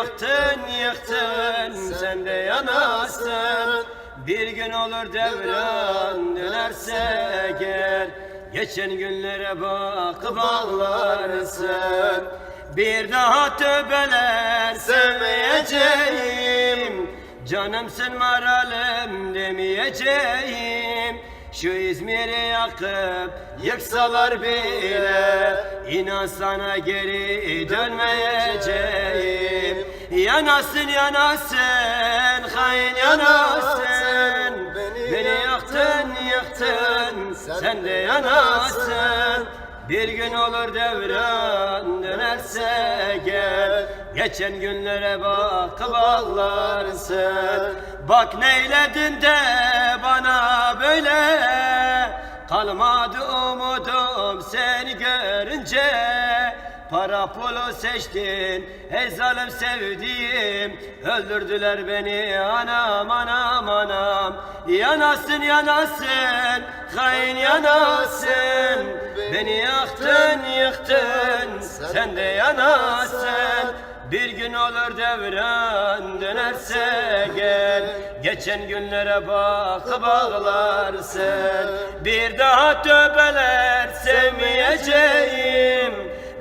yaktın yıktın, sen de yanasın. Bir gün olur devran dönerse gel, geçen günlere bakıp ağlarsın. Bir daha tövbeler sevmeyeceğim, canımsın maralım demeyeceğim. Şu İzmir'i yakıp yıksalar bile, inan sana geri dönmeyeceğim. Yanasın yanasın, hain yanasın. Beni yaktın yıktın, sen de yanasın. Bir gün olur devran dönerse gel, geçen günlere bakıp ağlarsın. Bak neyledin de bana böyle, kalmadı umudum seni görünce. Para pulu seçtin ey zalim sevdiğim, öldürdüler beni anam anam anam. Yanasın yanasın, hain yanasın. Beni yaktın yıktın, sen de yanasın. Bir gün olur devran dönerse gel, geçen günlere bakıp ağlarsın. Bir daha tövbeler sevmeyeceğim,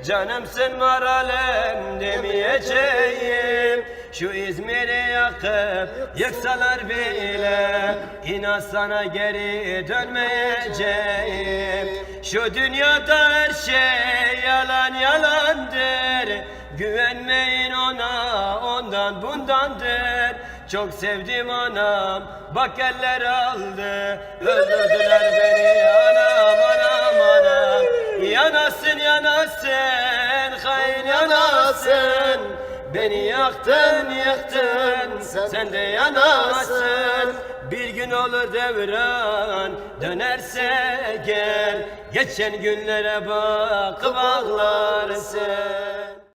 canımsın maralem demeyeceğim. Şu İzmir'i yakıp yıksalar bile, inan sana geri dönmeyeceğim. Şu dünyada her şey yalan yalandır, güvenmeyin ona, ondan bundandır. Çok sevdim anam, bak eller aldı, öldürdüler beni anam anam anam. Yanasın yanasın, hain yanasın. Beni yaktın yıktın, sen de yanasın. Bir gün olur devran dönerse gel, geçen günlere bakıp ağlarsın.